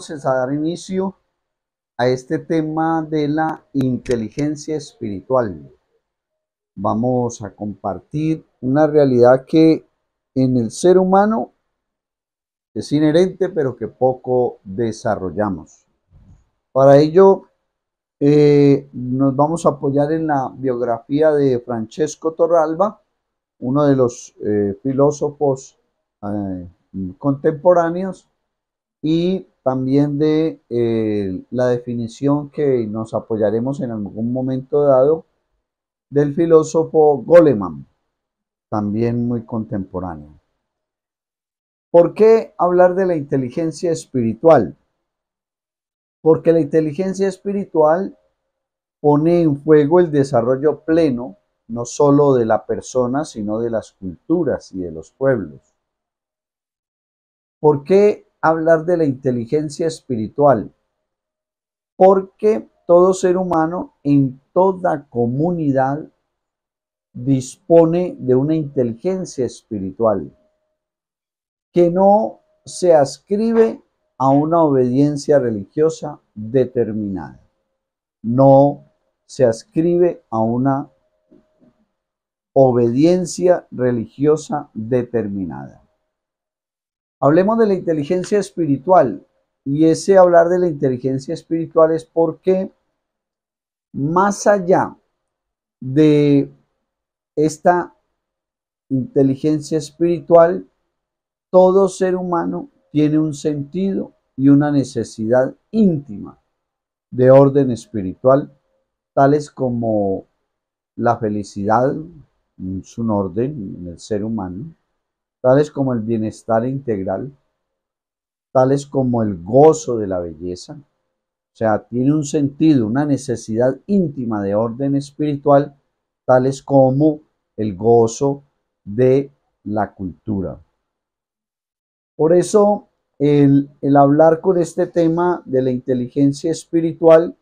Vamos a dar inicio a este tema de la inteligencia espiritual. Vamos a compartir una realidad que en el ser humano es inherente, pero que poco desarrollamos. Para ello, nos vamos a apoyar en la biografía de Francesco Torralba, uno de los filósofos contemporáneos, y también de la definición que nos apoyaremos en algún momento dado del filósofo Goleman, también muy contemporáneo. ¿Por qué hablar de la inteligencia espiritual? Porque la inteligencia espiritual pone en juego el desarrollo pleno, no solo de la persona, sino de las culturas y de los pueblos. ¿Por qué hablar de la inteligencia espiritual? Porque todo ser humano en toda comunidad dispone de una inteligencia espiritual que no se adscribe a una obediencia religiosa determinada. No se adscribe a una obediencia religiosa determinada. Hablemos de la inteligencia espiritual, y ese hablar de la inteligencia espiritual es porque más allá de esta inteligencia espiritual, todo ser humano tiene un sentido y una necesidad íntima de orden espiritual, tales como la felicidad, es un orden en el ser humano, tales como el bienestar integral, tales como el gozo de la belleza. O sea, tiene un sentido, una necesidad íntima de orden espiritual, tales como el gozo de la cultura. Por eso, el hablar con este tema de la inteligencia espiritual,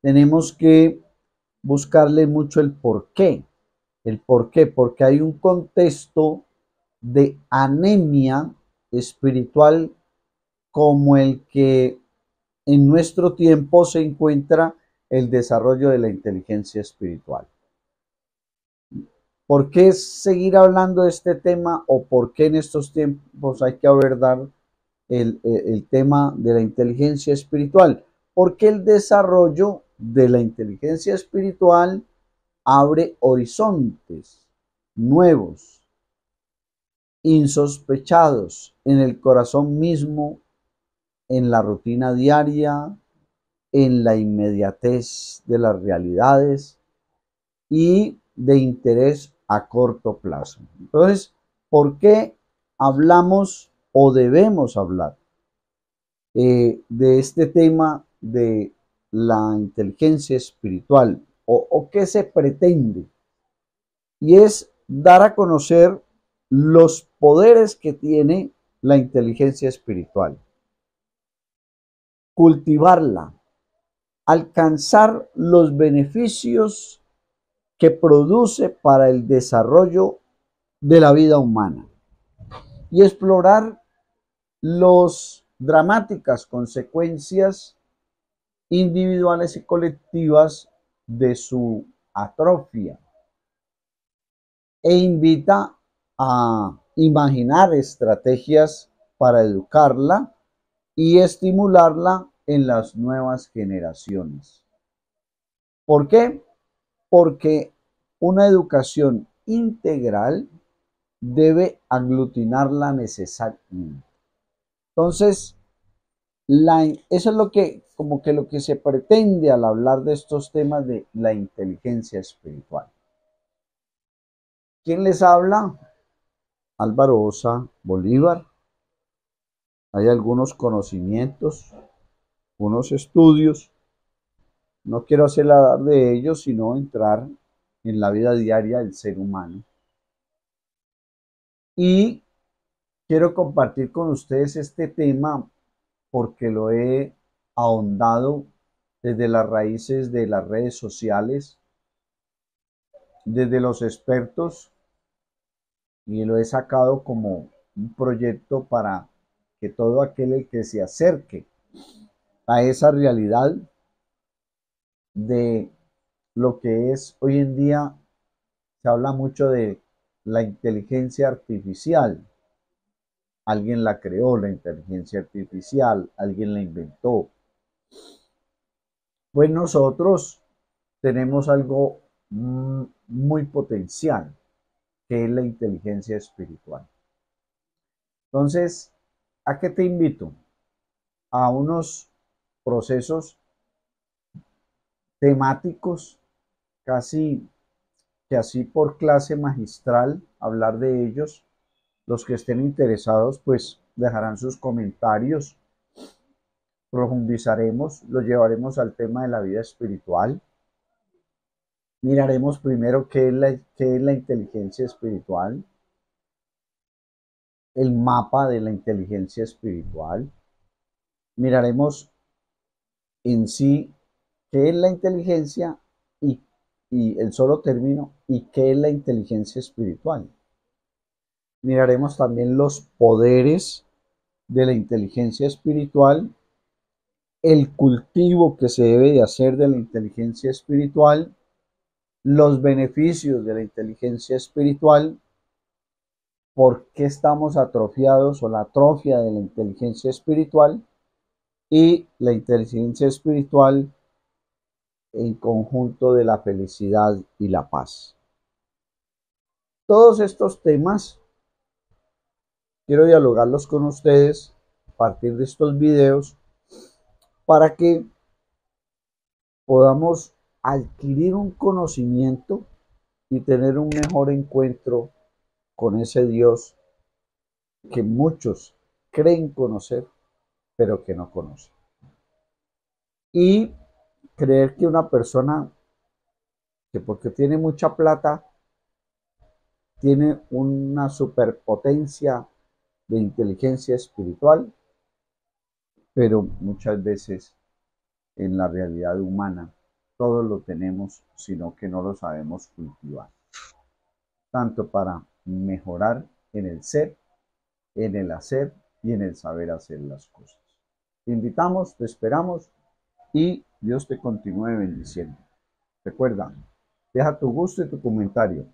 tenemos que buscarle mucho el por qué. El por qué, porque hay un contexto de anemia espiritual como el que en nuestro tiempo se encuentra el desarrollo de la inteligencia espiritual. ¿Por qué seguir hablando de este tema o por qué en estos tiempos hay que abordar el tema de la inteligencia espiritual? Porque el desarrollo de la inteligencia espiritual abre horizontes nuevos, insospechados en el corazón mismo, en la rutina diaria, en la inmediatez de las realidades y de interés a corto plazo. Entonces, ¿por qué hablamos o debemos hablar de este tema de la inteligencia espiritual o qué se pretende? Y es dar a conocer los poderes que tiene la inteligencia espiritual, cultivarla, alcanzar los beneficios que produce para el desarrollo de la vida humana y explorar las dramáticas consecuencias individuales y colectivas de su atrofia, e invita a imaginar estrategias para educarla y estimularla en las nuevas generaciones. ¿Por qué? Porque una educación integral debe aglutinarla necesariamente. Entonces, eso es lo que, como que lo que se pretende al hablar de estos temas de la inteligencia espiritual. ¿Quién les habla? Álvaro Osa Bolívar. Hay algunos conocimientos, unos estudios. No quiero hacer hablar de ellos, sino entrar en la vida diaria del ser humano. Y quiero compartir con ustedes este tema porque lo he ahondado desde las raíces de las redes sociales, desde los expertos, y lo he sacado como un proyecto para que todo aquel que se acerque a esa realidad de lo que es hoy en día, se habla mucho de la inteligencia artificial. Alguien la creó, la inteligencia artificial, alguien la inventó. Pues nosotros tenemos algo muy potencial, que es la inteligencia espiritual. Entonces, ¿a qué te invito? A unos procesos temáticos, casi que así por clase magistral, hablar de ellos. Los que estén interesados, pues dejarán sus comentarios, profundizaremos, lo llevaremos al tema de la vida espiritual. Miraremos primero qué es la inteligencia espiritual, el mapa de la inteligencia espiritual. Miraremos en sí qué es la inteligencia y, y el solo término y qué es la inteligencia espiritual. Miraremos también los poderes de la inteligencia espiritual, el cultivo que se debe de hacer de la inteligencia espiritual, los beneficios de la inteligencia espiritual, por qué estamos atrofiados o la atrofia de la inteligencia espiritual y la inteligencia espiritual en conjunto de la felicidad y la paz. Todos estos temas quiero dialogarlos con ustedes a partir de estos videos para que podamos adquirir un conocimiento y tener un mejor encuentro con ese Dios que muchos creen conocer, pero que no conocen. Y creer que una persona que porque tiene mucha plata, tiene una superpotencia de inteligencia espiritual, pero muchas veces en la realidad humana todos lo tenemos, sino que no lo sabemos cultivar, tanto para mejorar en el ser, en el hacer y en el saber hacer las cosas. Te invitamos, te esperamos y Dios te continúe bendiciendo. Recuerda, deja tu gusto y tu comentario.